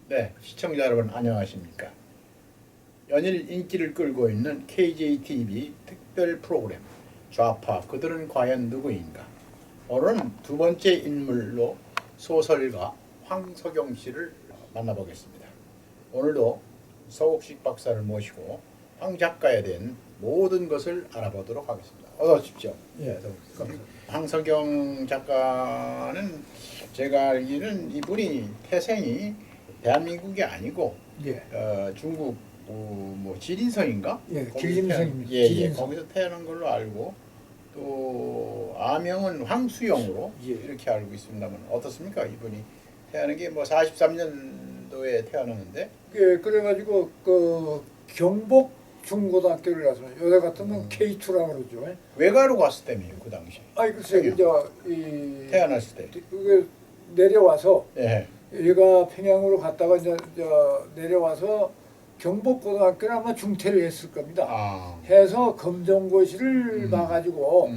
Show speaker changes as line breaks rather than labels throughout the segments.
네, 시청자 여러분 안녕하십니까? 연일 인기를 끌고 있는 KJTV 특별 프로그램 좌파 그들은 과연 누구인가? 오늘은 두 번째 인물로 소설가 황석영 씨를 만나보겠습니다. 오늘도 서옥식 박사를 모시고 황 작가에 대한 모든 것을 알아보도록 하겠습니다. 어서 오십시오.
예, 감사합니다.
황석영 작가는 제가 알기는 이분이 태생이 대한민국이 아니고
예,
중국 뭐 지린성인가?
예,
거기서
길림성입니다.
예, 예,
길림성.
거기서 태어난 걸로 알고 또 아명은 황수영으로
예.
이렇게 알고 있습니다만 어떻습니까? 이분이 태어난 게 뭐 43년도에 태어났는데
예, 그래가지고 그 경복 중고등학교를 가서 요새 같으면 K2라고 그러죠.
외가로 갔을 때면요, 그 당시
아니 글쎄,
평양.
이
태어났을 때.
그 내려와서
예.
얘가 평양으로 갔다가 이제 내려와서 경복고등학교를 아마 중퇴를 했을 겁니다.
아.
해서 검정고시를 봐가지고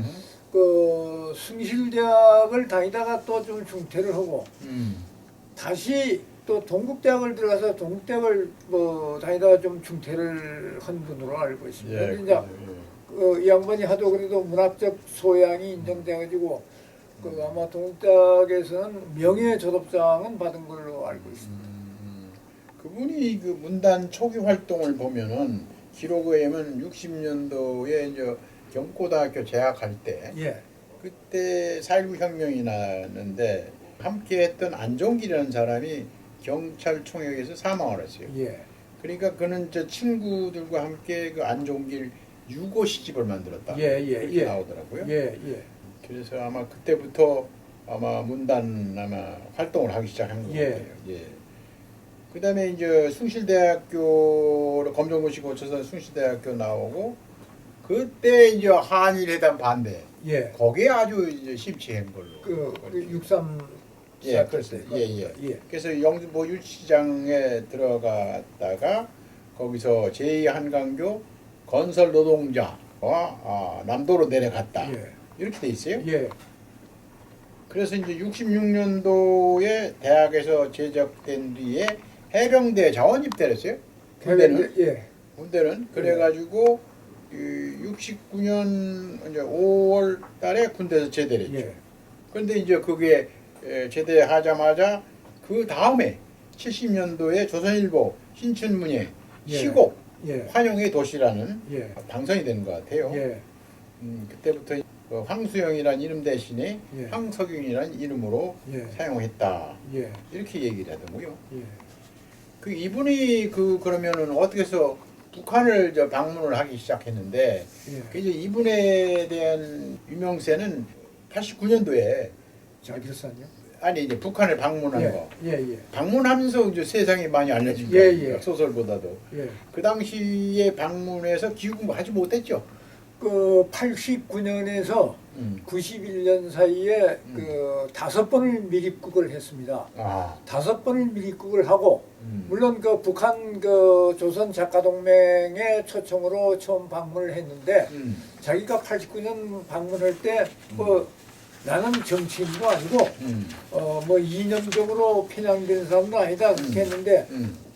그 숭실대학을 다니다가 또 좀 중퇴를 하고 다시 또 동국대학을 들어가서 동국대학을 뭐 다니다가 좀 중퇴를 한 분으로 알고 있습니다.
예.
근데 이제 이 양반이 하도 그래도 문학적 소양이 인정돼가지고 그 아마 동국대학에서는 명예 졸업장은 받은 걸로 알고 있습니다.
그분이 그 문단 초기 활동을 보면은 기록에 의하면 60년도에 이제 경고등학교 재학할 때
예,
그때 4.19 혁명이 났는데 함께했던 안종길이라는 사람이 경찰총역에서 사망을 했어요.
예,
그러니까 그는 저 친구들과 함께 그 안종길 유고 시집을 만들었다.
예, 예,
그렇게
예.
나오더라고요.
예, 예,
그래서 아마 그때부터 아마 문단 아마 활동을 하기 시작한 것
예.
같아요. 예. 그다음에 이제 숭실대학교로 검정고시 거쳐서 숭실대학교 나오고 그때 이제 한일회담 반대.
예.
거기에 아주 이제 심취한 걸로.
그 63.
예, 그렇습니다. 예, 예.
예.
그래서 영등포 유치장에 들어갔다가 거기서 제2한강교 건설 노동자와 남도로 내려갔다.
예.
이렇게 돼 있어요.
예.
그래서 이제 66년도에 대학에서 제적된 뒤에 해병대 자원 입대를 했어요. 군대는.
예.
군대는 그래가지고 69년 이제 5월 달에 군대에서 제대를 했죠.
예.
그런데 이제 그게 제대하자마자 그 다음에 70년도에 조선일보 신춘문예
예.
시곡
예.
환영의 도시라는
예.
당선이 된 것 같아요.
예.
그때부터 그 황수영이라는 이름 대신에
예.
황석영이라는 이름으로
예.
사용했다.
예.
이렇게 얘기를 하더라고요.
예.
그 이분이 그러면은 어떻게 해서 북한을 방문을 하기 시작했는데
예.
이제 이분에 대한 유명세는 89년도에
자기산요?
아니 이제 북한을 방문한
예.
거
예. 예.
방문하면서 이제 세상에 많이 알려진
예,
거예요.
예.
소설보다도
예.
그 당시에 방문해서 귀국하지 못했죠.
그 89년에서 91년 사이에 그 5번을 미립국을 했습니다.
아,
5번을 미립국을 하고
음.
물론 그 북한 그 조선 작가동맹의 초청으로 처음 방문을 했는데 자기가 89년 방문할 때 뭐 나는 정치인도 아니고 뭐 이념적으로 편향된 사람도 아니다 그렇게 했는데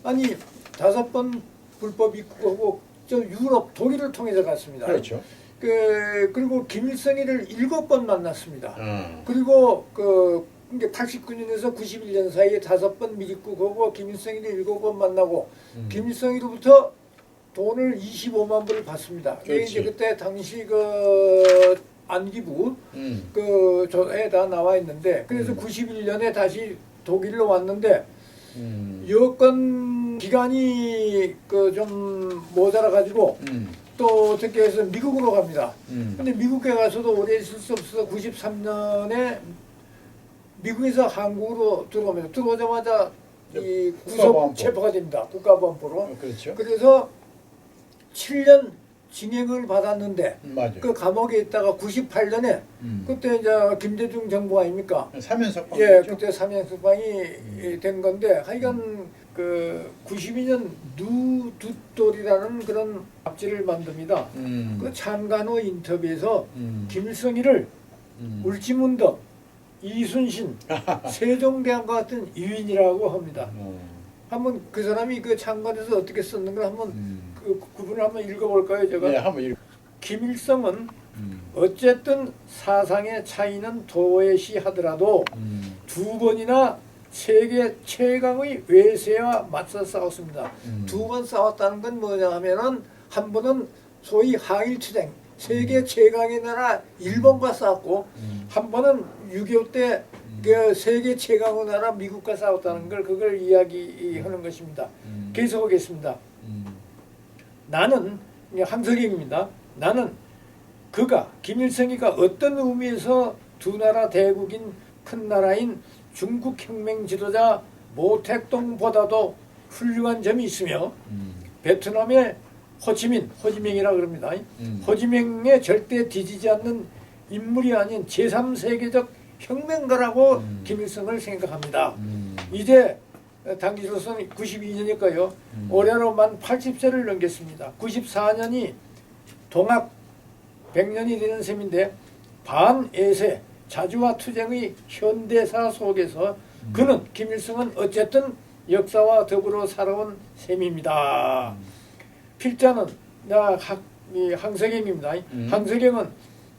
아니 5번 불법 입국하고 저 유럽 독일을 통해서 갔습니다.
그렇죠.
그리고 김일성이를 7번 만났습니다.
어.
그리고 그 이게 89년에서 91년 사이에 5번 미립국하고 김일성이를 7번 만나고 김일성이로부터 돈을 25만 불을 받습니다. 이게
그렇지.
이제 그때 당시 그 안기부 그 조에 다 나와 있는데 그래서 91년에 다시 독일로 왔는데 여권 기간이 그 좀 모자라 가지고 또 어떻게 해서 미국으로 갑니다. 근데 미국에 가서도 오래 있을 수 없어서 93년에 미국에서 한국으로 들어오면서 들어오자마자 이 구속
국가보안법.
체포가 됩니다. 국가보안법으로.
그렇죠.
그래서 7년 징역을 받았는데
맞아요.
그 감옥에 있다가 98년에 그때 이제 김대중 정부 아닙니까?
사면석방.
예, 그때 사면석방이 된 건데 하여간 그 92년 누두돌이라는 그런 잡지를 만듭니다. 그 창간호 인터뷰에서 김일성이를 울지문덕, 이순신, 세종대왕과 같은 유인이라고 합니다. 한번 그 사람이 그 창간에서 어떻게 썼는가 한번 그 구분을 한번 읽어볼까요, 제가?
네, 한번
김일성은 어쨌든 사상의 차이는 도외시하더라도 두 번이나 세계 최강의 외세와 맞서 싸웠습니다. 두 번 싸웠다는 건 뭐냐 하면은 한 번은 소위 항일투쟁, 세계 최강의 나라 일본과 싸웠고 한 번은 6.25 때 그 세계 최강의 나라 미국과 싸웠다는 걸 그걸 이야기하는 것입니다. 계속하겠습니다. 나는 한석영입니다. 나는 그가 김일성이가 어떤 의미에서 두 나라 대국인 큰 나라인 중국 혁명 지도자 모택동보다도 훌륭한 점이 있으며 베트남의 호지민이라 그럽니다. 호지민에 절대 뒤지지 않는 인물이 아닌 제3세계적 혁명가라고 김일성을 생각합니다. 이제 당기로서는 92년일까요? 올해로 만 80세를 넘겼습니다. 94년이 동학 100년이 되는 셈인데 반에세 자주와 투쟁의 현대사 속에서 그는 김일성은 어쨌든 역사와 더불어 살아온 셈입니다. 필자는 항석영입니다. 항석영은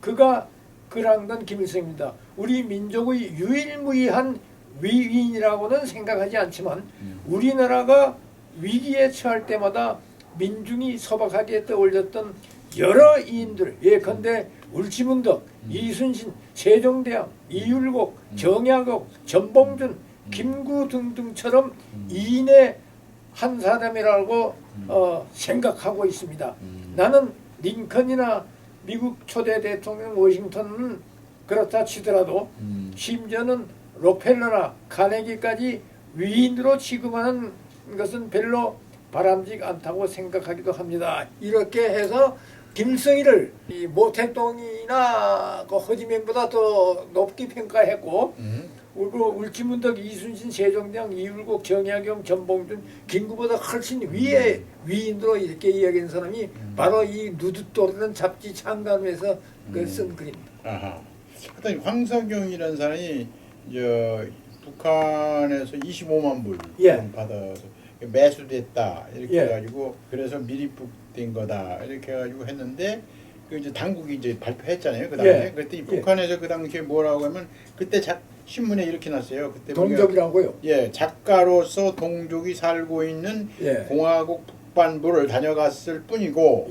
그가 글한 건 김일성입니다. 우리 민족의 유일무이한 위인이라고는 생각하지 않지만 우리나라가 위기에 처할 때마다 민중이 소박하게 떠올렸던 여러 이인들 예컨대 울지문덕, 이순신, 세종대왕, 이율곡, 정약옥, 전봉준, 김구 등등처럼 이인의 한 사람이라고 생각하고 있습니다. 나는 링컨이나 미국 초대 대통령 워싱턴은 그렇다 치더라도 심지어는 록펠러나 카네기까지 위인으로 취급하는 것은 별로 바람직 않다고 생각하기도 합니다. 이렇게 해서 김일성이를 이 모택동이나 그 호지민보다 더 높게 평가했고 울지문덕, 이순신, 세종대왕, 이율곡, 정약용, 전봉준, 김구보다 훨씬 위에 위인으로 이렇게 이야기한 사람이 바로 이 누드또르는 잡지 창간호에서 쓴 글입니다.
아하. 하여튼 황석영이라는 사람이 북한에서 25만 불 받아서 매수됐다 이렇게 해가지고 그래서 미리북된 거다 이렇게 해가지고 했는데 그 이제 당국이 이제 발표했잖아요. 그 다음에 그랬더니 북한에서 그 당시에 뭐라고 하면 그때 신문에 이렇게 났어요. 그때
동족이라고요?
작가로서 동족이 살고 있는 공화국 북반부를 다녀갔을 뿐이고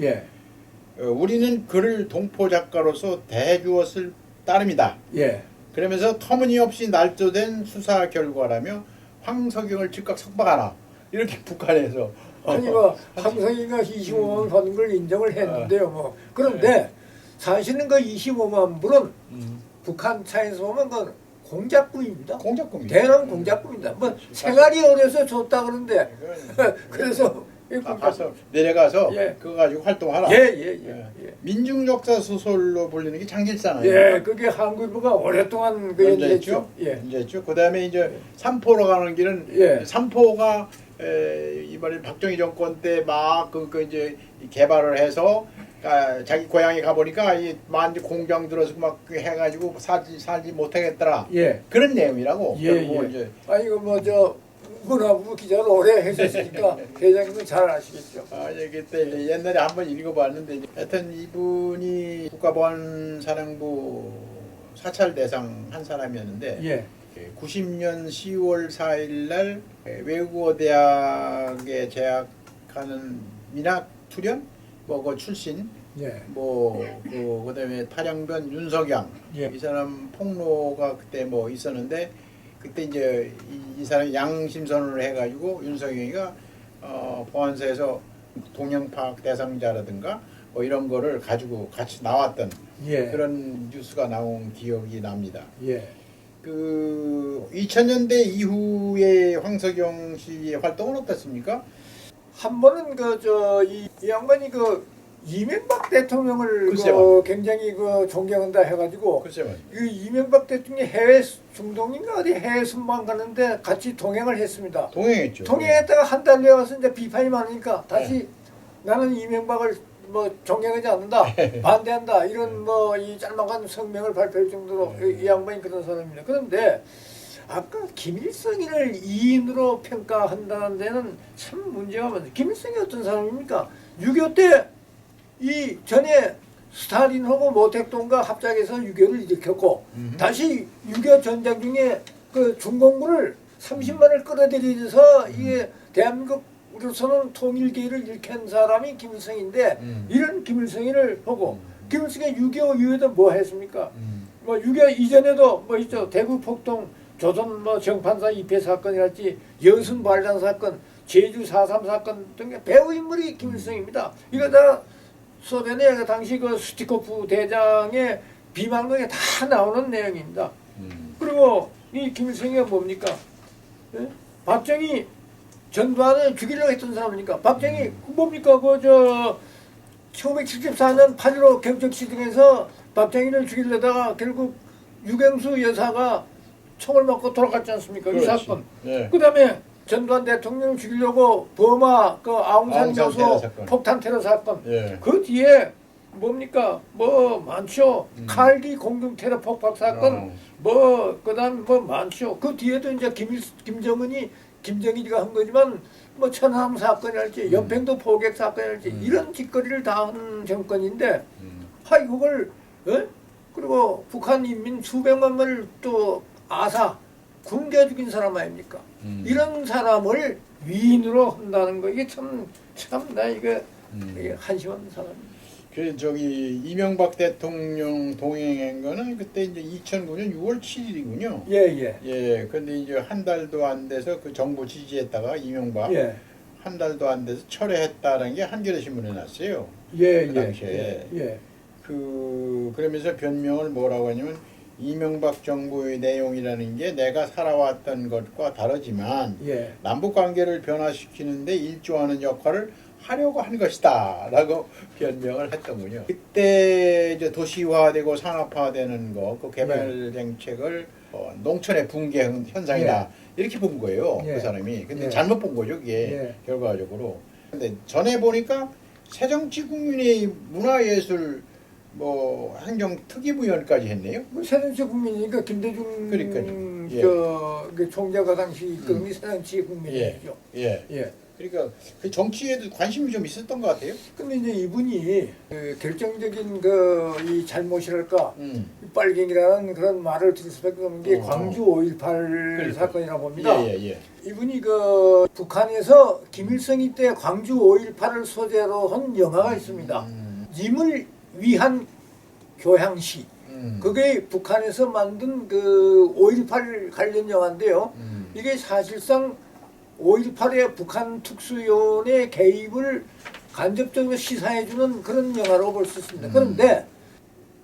우리는 그를 동포 작가로서 대해주었을 따름이다. 그러면서 터무니없이 날조된 수사 결과라며 황석영을 즉각 석방하라. 이렇게 북한에서
아니 뭐 황석영이가 25만 받은 걸 인정을 했는데요. 뭐 그런데 사실은 그 25만 불은 북한 차에서 보면 그 공작금입니다.
공작금입니다.
대남 공작금입니다. 뭐 생활이 어려서 줬다 그러는데 그래서
가서 내려가서 그거 가지고 활동하라. 민중역사 소설로 불리는 게 창길사나요?
그게 한국일보가 오랫동안 그 연재했죠.
연재했죠. 그다음에 이제 삼포로 가는 길은 삼포가 이번에 박정희 정권 때 막 그 이제 개발을 해서 자기 고향에 가 보니까 이 만지 공장 들어서 막 해가지고 살지 못하겠더라. 그런 내용이라고. 이제
아니 뭐 문화부 기자를 오래 했었으니까 대장님은 잘 아시겠죠.
그때 옛날에 한번 읽어봤는데 하여튼 이분이 국가보안사령부 사찰 대상 한 사람이었는데 90년 10월 4일 날 외국어 대학에 재학하는 민학 투련 그 출신 그다음에 탈영변 윤석양 이 사람 폭로가 그때 뭐 있었는데 그때 이제 이 사람이 양심선언을 해가지고 윤석영이가 보안사에서 동양파악 대상자라든가 뭐 이런 거를 가지고 같이 나왔던 그런 뉴스가 나온 기억이 납니다. 그 2000년대 이후에 황석영 씨의 활동은 어떻습니까?
한 번은 이 양반이 이명박 대통령을 굉장히 존경한다 해가지고 그 이명박 대통령이 해외 중동인가 어디 해외 순방 가는데 같이 동행을 했습니다.
동행했죠.
동행했다가 한 달 내에 와서 이제 비판이 많으니까 다시 나는 이명박을 존경하지 않는다, 반대한다 이런 이 짤막한 성명을 발표할 정도로 이 양반이 그런 사람입니다. 그런데 아까 김일성이를 2인으로 평가한다는 데는 참 문제가 많아요. 김일성이 어떤 사람입니까? 6.25 때 이 전에 스탈린하고 모택동과 합작해서 6.25를 일으켰고 다시 6.25 전쟁 중에 그 중공군을 30만을 끌어들여서 이게 대한민국으로서는 통일기를 일으킨 사람이 김일성인데 이런 김일성이를 보고 김일성이 6.25 이후에도 뭐 했습니까? 뭐 6.25 이전에도 뭐 있죠. 대구 폭동, 조선 뭐 정판사 입회 사건이랄지 여순 발단 사건, 제주 4.3 사건 등의 배후 인물이 김일성입니다. 이거 다 소련의 그 당시 그 수티코프 대장의 비망록에 다 나오는 내용입니다. 그리고 이 김일성이 뭡니까? 예? 박정희 전두환을 죽이려고 했던 사람이니까 박정희 뭡니까? 그 1974년 8.15 경적시등에서 박정희를 죽이려다가 결국 유경수 여사가 총을 맞고 돌아갔지 않습니까?
그렇지.
이 사건.
네.
그 다음에 전두환 대통령을 죽이려고 버마 그 아웅산 여소 폭탄 테러 사건.
예.
그 뒤에 뭡니까? 뭐 많죠. 칼기 공중 테러 폭발 사건. 뭐 그다음 뭐 많죠. 그 뒤에도 이제 김정일이가 한 거지만 뭐 천안함 사건이랄지 연평도 포격 사건이랄지 이런 짓거리를 다 한 정권인데 하이 그걸 그리고 북한 인민 수백만 명을 또 아사 굶겨 죽인 사람 아닙니까? 이런 사람을 위인으로 한다는 거 이게 참나 이게 한심한 사람입니다.
그 저기 이명박 대통령 동행한 거는 그때 이제 2009년 6월 7일이군요.
예예.
예. 근데 이제 한 달도 안 돼서 그 정부 지지했다가 이명박
예.
한 달도 안 돼서 철회했다는 게 한겨레 신문에 났어요.
예.
그 당시에.
예.
그러면서 변명을 뭐라고 하냐면 이명박 정부의 내용이라는 게 내가 살아왔던 것과 다르지만
예.
남북 관계를 변화시키는데 일조하는 역할을 하려고 한 것이다 라고 변명을 했더군요. 그때 이제 도시화되고 산업화되는 거, 그 개발 정책을 농촌의 붕괴 현상이다 이렇게 본 거예요. 그 사람이. 근데 잘못 본 거죠, 그게 결과적으로. 근데 전에 보니까 새정치국민의 문화예술 뭐 행정특위부위원까지 했네요.
뭐 새정치국민이니까 김대중 그 총재가 당시 이끌은 새정치국민이죠.
예. 그러니까 그 정치에도 관심이 좀 있었던 것 같아요.
근데 이제 이분이 그 결정적인 그 이 잘못이랄까 빨갱이라는 그런 말을 들을 수밖에 없는 게 광주 5.18
그러니까.
사건이라고 봅니다.
예.
이분이 그 북한에서 김일성이 때 광주 5.18을 소재로 한 영화가 있습니다. 님을 위한 교향시. 그게 북한에서 만든 그 5.18 관련 영화인데요. 이게 사실상 5.18의 북한 특수요원의 개입을 간접적으로 시사해주는 그런 영화라고 볼 수 있습니다. 그런데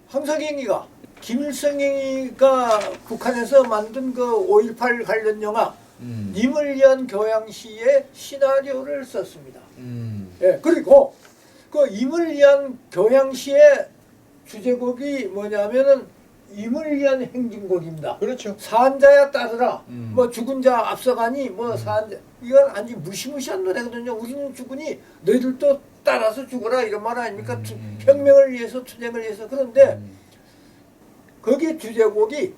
황석영이가 김일성이가 북한에서 만든 그 5.18 관련 영화 님을 위한 교양시의 시나리오를 썼습니다. 예, 그리고 그 임을 위한 교양시의 주제곡이 뭐냐면은 임을 위한 행진곡입니다.
그렇죠.
산자야 따르라. 뭐 죽은 자 앞서가니 뭐 산자. 이건 아주 무시무시한 노래거든요. 우리는 죽으니 너희들도 따라서 죽어라 이런 말 아닙니까? 혁명을 위해서 투쟁을 위해서. 그런데 거기에 주제곡이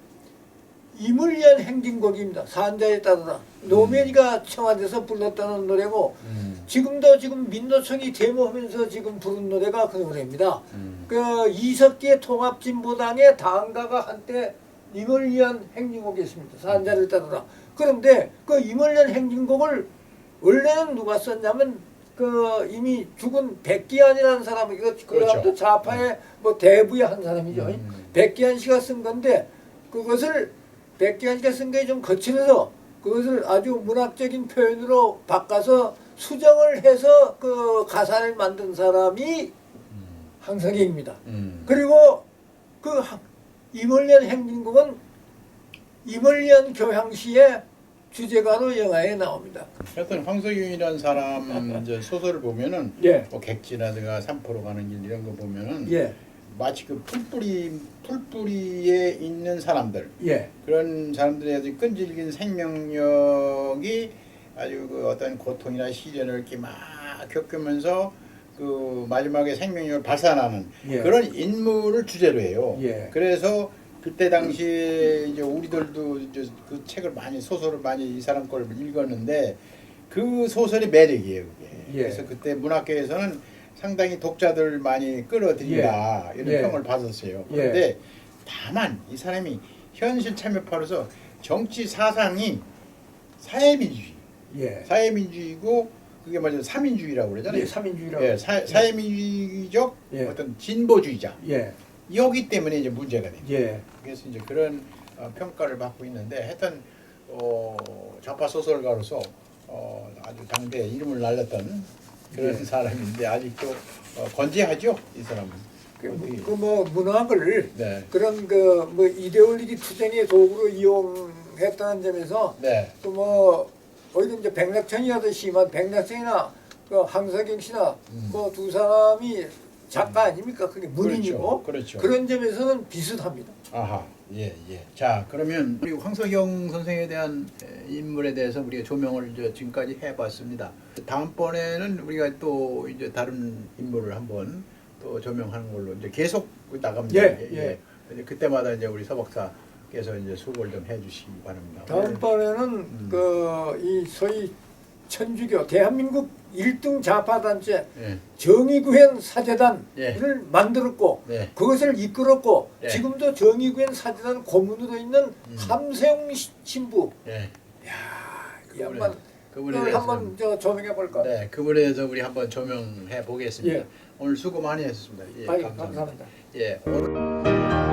임을 위한 행진곡입니다. 산자에 따르라. 노무현이가 청와대에서 불렀다는 노래고 지금도 지금 민노총이 데모하면서 지금 부른 노래가 그 노래입니다. 그 이석기의 통합진보당의 당가가 한때 임을 위한 행진곡이 있습니다. 산자를 따르라. 그런데 그 임을 위한 행진곡을 원래는 누가 썼냐면 그 이미 죽은 백기환이라는 사람이 그 사람도 좌파의 뭐 대부의 한 사람이죠. 백기환 씨가 쓴 건데 그것을 백기환 씨가 쓴 게 좀 거칠어서 그것을 아주 문학적인 표현으로 바꿔서 수정을 해서 그 가사를 만든 사람이 황석영입니다. 그리고 그 임을 위한 행진곡은 임을 위한 교향시의 주제가로 영화에 나옵니다.
하여튼 황석영이라는 사람 이제 소설을 보면은 뭐 객지라든가 삼포로 가는 길 이런 거 보면은 마치 그 풀뿌리에 있는 사람들 그런 사람들의 아주 끈질긴 생명력이 아주 그 어떤 고통이나 시련을 이렇게 막 겪으면서 그 마지막에 생명력을 발산하는 그런 인물을 주제로 해요. 그래서 그때 당시에 이제 우리들도 이제 그 책을 많이 소설을 많이 이 사람 걸 읽었는데 그 소설이 매력이에요. 그게.
예.
그래서 그때 문학계에서는 상당히 독자들 많이 끌어들인다 이런
예.
평을 받았어요.
예.
그런데 다만 이 사람이 현실 참여파로서 정치 사상이 사회민주주의,
예.
사회민주주의고 그게 맞아요. 사민주의라고 그러잖아요.
예, 삼인주의라고.
예, 사회민주주의적
예.
어떤 진보주의자.
예.
여기 때문에 이제 문제가 됩니다.
예.
그래서 이제 그런 평가를 받고 있는데 하여튼 좌파 소설가로서 아주 당대 이름을 날렸던 그런
예.
사람인데 아직도 건재하죠 이 사람은.
그 문학을
네.
그런 그 뭐 이데올로기 투쟁의 도구로 이용했다는 점에서
네.
또 뭐 오히려 이제 백낙천이 하듯이만 백낙천이나 그 황석영 씨나 뭐 두 사람이 작가 아닙니까? 그게 문인이고
그렇죠.
그런 점에서는 비슷합니다.
아하. 예, 예. 자, 그러면 우리 황석영 선생에 대한 인물에 대해서 우리가 조명을 이제 지금까지 해봤습니다. 다음번에는 우리가 또 이제 다른 인물을 한번 또 조명하는 걸로 이제 계속 나갑니다.
예.
이제 그때마다 이제 우리 서 박사께서 이제 수고를 좀 해주시기 바랍니다.
다음번에는 그 이 소위 천주교 대한민국 1등 좌파 단체
예.
정의구현 사재단을
예.
만들었고
네.
그것을 이끌었고
예.
지금도 정의구현 사재단 고문으로 있는 함세웅 신부.
예.
이 양반
그분에
오늘
대해서
한번 저 조명해 볼까?
네, 그분에 대해서 우리 한번 조명해 보겠습니다.
예.
오늘 수고 많이 했습니다. 예,
아이,
감사합니다.
감사합니다.
예.